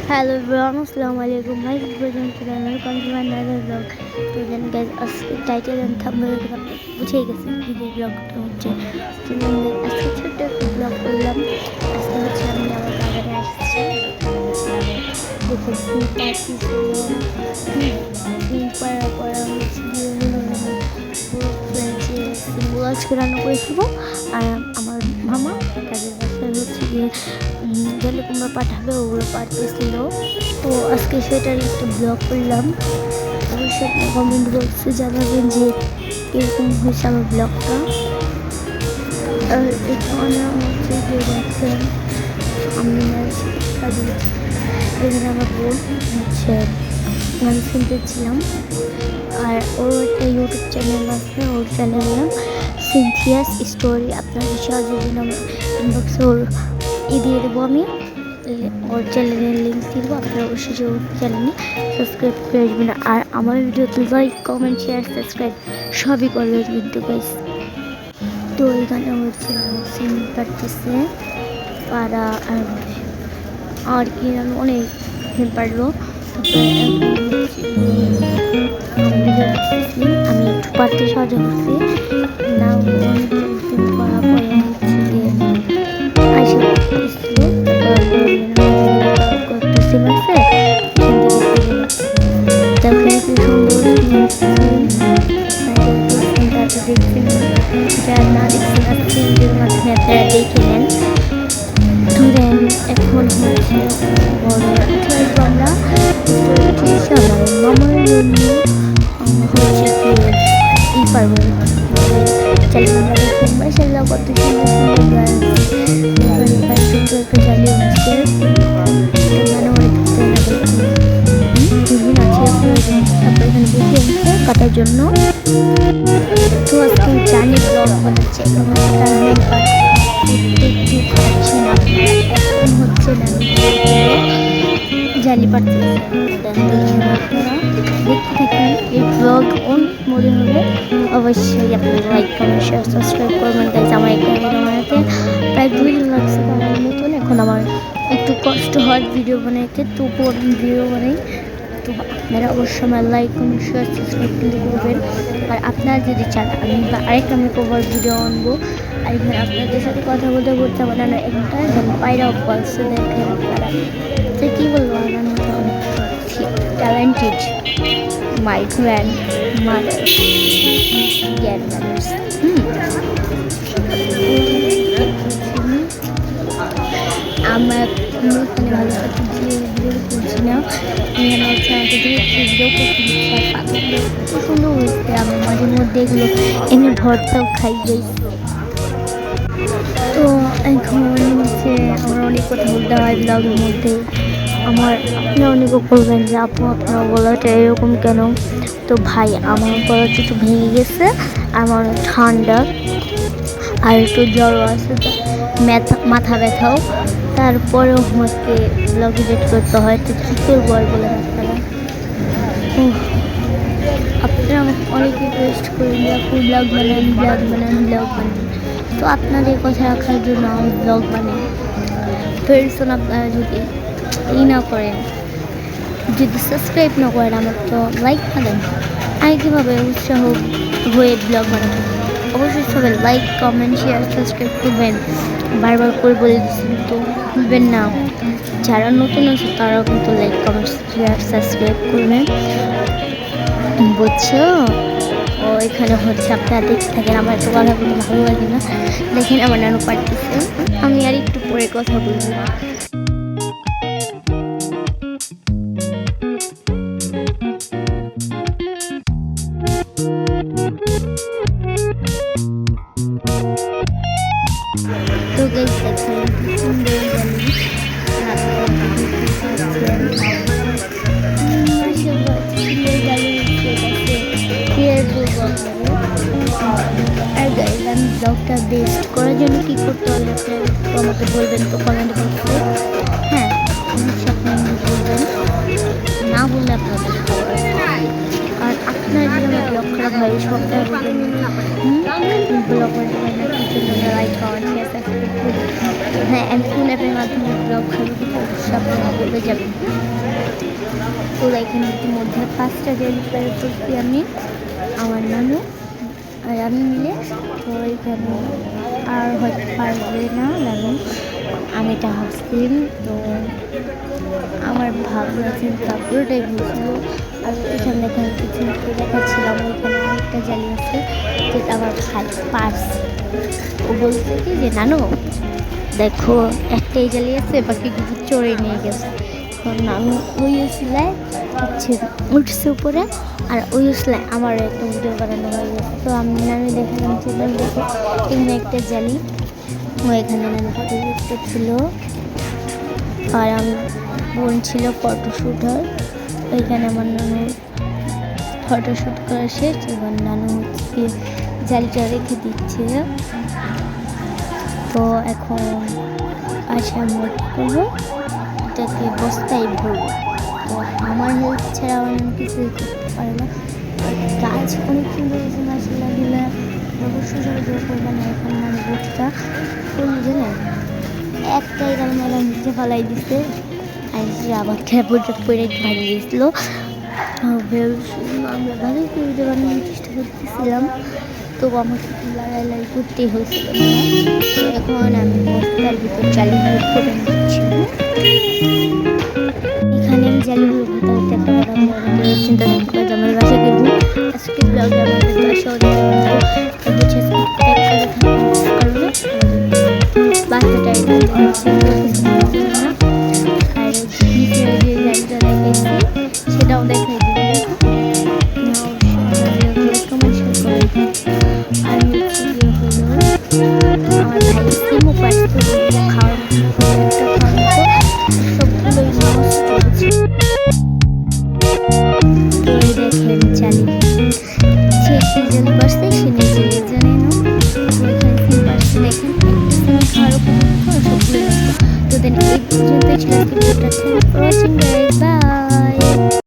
Hello everyone, আসসালামু আলাইকুম। মাই পর্যন্ত welcome to my another blog. তো দেন গাইজ, আজকে টাইটেল এন্ড থাম্বনেল দেখে আপনি বুঝেই গেছেন কি যে ব্লগটা হচ্ছে। তো দেন আজকে ছোট্ট একটা ব্লগ করলাম। আজকে হচ্ছে আমি আমার বাগানে আসছি। দেখে ফুল পাচ্ছি, ফুল পাড়া পড়া হচ্ছে পুরো ফ্রেন্ডসে সিম্বল আজকে রান্না করে খাবো। আর আমার মামা তাদের বাসায় হচ্ছে গিয়ে গেলে তোমরা পাঠাবে, ওগুলো পাঠাতেছিল। তো আজকে সেটার একটা ব্লগ করলাম। অবশ্যই আপনি কমেন্ট বক্সে জানাবেন যে কীরকম হয়েছে আমার ব্লগটা। আর এখানে হচ্ছে যে দেখছেন আমি এখানে আমার বোন হচ্ছে গান শুনতেছিলাম। আর ওর একটা ইউটিউব চ্যানেল আছে, ওর চ্যানেল নাম সিনথিয়াস স্টোরি। আপনার সহজে আমার ইনবক্সে ওর দিয়ে দেবো আমি, ওর চ্যানেলের লিঙ্ক দিব। আপনারা অবশ্যই ওর চ্যানেলে সাবস্ক্রাইব করে আসবেন। আর আমার ভিডিওতে লাইক, কমেন্ট, শেয়ার, সাবস্ক্রাইব সবই করবে কিন্তু গাইস। তো এখানে হচ্ছে সিন পারতেছে পাড়া আর কি অনেক সিন পারলো। আমি একটু পারতে সাহায্য করছি না, অনেক সিন করার পরে হচ্ছে গিয়ে আইসা করতেছিল। কয়েকটা সিন আছে, দেখেন কি সুন্দর দেখছেন। যারা না দেখছেন আজকে ভিডিওর মাধ্যমে আপনারা দেখে নেন। ধরেন এখন হচ্ছে বড় আসবো আমরা আমার মামার জন্য হচ্ছে কি পারবো চালিয়ে আমরা দেখুন মাশাআল্লাহ কত সুন্দর সুন্দর সুন্দর একটা চালিয়ে হচ্ছে মানে অনেক আছে তারপরে এখানে বসে আছে কাটার জন্য। তো আজকে জানি ব্লগ বানাচ্ছে খাচ্ছি না, এখন হচ্ছে না জালি পারতেছে। দেখতে থাকেন এই ব্লগ মনে হবে। অবশ্যই আপনারা লাইক, কমেন্ট, শেয়ার, সাবস্ক্রাইব করবেন গাইজ। আমার একটা ভিডিও বানাতে প্রায় 2 দিন লাগছে বানানোর মতন। এখন আমার একটু কষ্ট হয় ভিডিও বানাইতে, তবুও আমি ভিডিও বানাই। তো আপনারা অবশ্যই আমার লাইক, কমেন্ট, শেয়ার, সাবস্ক্রাইব কিন্তু করবেন। আর আপনারা যদি চান আমি আরেকটা মেকওভার ভিডিও আনবো। আর এখানে আপনাদের সাথে কথা বলতে বলতে আমার নানা একটা পায়রা বলছে, দেখেন আপনারা যে কী বলবো, আমার মতো অনেক ট্যালেন্টেড মাই গ্র্যান্ড মাদার গ্র্যান্ড মাদার্স। আমার এখানে ভালো ভিডিও করছি না, এখানে হচ্ছে আমাকে ভিডিও করতে দিচ্ছে। এত সুন্দর হচ্ছে, আমার মাঝে মধ্যে এগুলো এনে ভর্তাও খাই যাই। তো এখন হচ্ছে আমার অনেক কথা বলতে হয় ব্লগের মধ্যে। আপনি অনেকে বলবেন যে আপু আপনার গলাটা এরকম কেন? তো ভাই, আমার গলাটা একটু ভেঙে গেছে, আমার অনেক ঠান্ডা আর একটু জ্বর আছে, মাথা ব্যথাও। তারপরেও হচ্ছে ব্লগ এডিট করতে হয়, তো কী করবো আর বলে আপনারা। আপনারা আমাকে অনেক রিকোয়েস্ট করেন যে আপু ব্লগ বানান, ব্লগ বানান, ব্লগ বানান। তো আপনাদের কথা রাখার জন্য আমি ব্লগ বানাই। ফেরছেন আপনারা যদি না করেন, যদি সাবস্ক্রাইব না করেন, আমার তো লাইক না দেন, আমি কীভাবে উৎসাহ হয়ে ব্লগ বানাবো? অবশ্যই সবাই লাইক, কমেন্ট, শেয়ার, সাবস্ক্রাইব করবেন। বারবার করে বলে দিচ্ছি তো ভুলবেন না। যারা নতুন আছে তারাও কিন্তু লাইক, কমেন্ট, শেয়ার, সাবস্ক্রাইব করবেন, বুঝছো? ও এখানে হচ্ছে আপনারা দেখতে থাকেন, আমার একটু কথা বলতে ভালো লাগে না। দেখেন আমার নানু পারতেছে, আমি আর একটু পরে কথা বলবো। তো গাইস দেখেন কি সুন্দর জানি আর গাইস, আমি ব্লগটা বেস্ট করার জন্য কী করতে হবে আপনারা আমাকে বলবেন তো কমেন্ট বক্সে। হ্যাঁ, আপনারা বলবেন, না বললে আপনাদের আর আপনার যদি আমার ব্লগ খারাপ হয় সপ্তাহে বলবেন ব্লগ করতে পারেন না, কিছু লাইক, কমেন্ট, শেয়ার, সাবস্ক্রাইব করবেন। হ্যাঁ, আমি কোন অ্যাপের মাধ্যমে ব্লগ খারাপ বলবে যাবে। তো এখানে ইতিমধ্যে 5টা জালি প্রায় করছি আমি, আমার নানু আর আমি মিলে। তো এখানে আর হয়তো পারবে না নানু, আমি এটা ভাবছি। তো আমার ভাবনা চিন্তা পুরোটাই ভুলছিল। আর এখানে দেখেন কিছু দেখাচ্ছিলাম, ওইখানে আরেকটা জালি আছে যেটা আমার ভাই পার্স। ও বলছে কি যে নানু দেখো একটাই জালি আছে, বাকি কিছু চড়ে নিয়ে গেছে। এখন নানু ওই উসিলায় হচ্ছে উঠছে উপরে, আর ওই উসলায় আমার একটা ভিডিও বানানো হয়ে গেছে। তো আমি নানু দেখালাম যে দেখো এখানে একটা জালি, ও এখানে নানু ফটো ছিল, আর আমি বোন ছিল ফটোশ্যুট হয়। ওইখানে আমার নানু ফটোশ্যুট করা শেষ, এবার নানু হচ্ছে জালিটা রেখে দিচ্ছে। তো এখন আশা মোট করবো এটাকে বস্তায় ভরবো। তো আমার হেল্প ছাড়া অন্য কিছুই করতে পারে না। গাছ অনেক সুন্দর হয়েছে মাসাল্লাহ দিলে অবশ্যই সহযোগ করবে না। এখন মানে বুটটা করলে জানেন একটাই গাল মেলা নিচে ফেলাই দিচ্ছে, আর যে আবার খেপটা পরে ভাঙিয়ে দিয়েছিলো। আমরা ভালোই করে বানানোর চেষ্টা করতেছিলাম, তবু আমাকে লড়াই করতেই হয়েছিল। এখন আমি বস্তার ভিতর জালিগুলো করে নিচ্ছি। এখানে আমি জালিগুলো ভেতরে একটা বড় চিন্তা করে আমার বাসায় গেবো। আজকে ব্লগে আমাদের বাসাও বাচ্চাটা আর যে জালিটা দেখাইছি সেটাও দেখাই দিবি। আর আমার ভাই সিমও পাচ্ছে খাওয়ার সবগুলোই নষ্ট হচ্ছে। তো এই দেখেন জালি সে কি জালি পারছে সে নিজে জানে না। ওইখানে সিম পারছে দেখেন একটা সিম খাওয়ার উপর সবগুলো নষ্ট। তো দেন এই পর্যন্ত ছিল।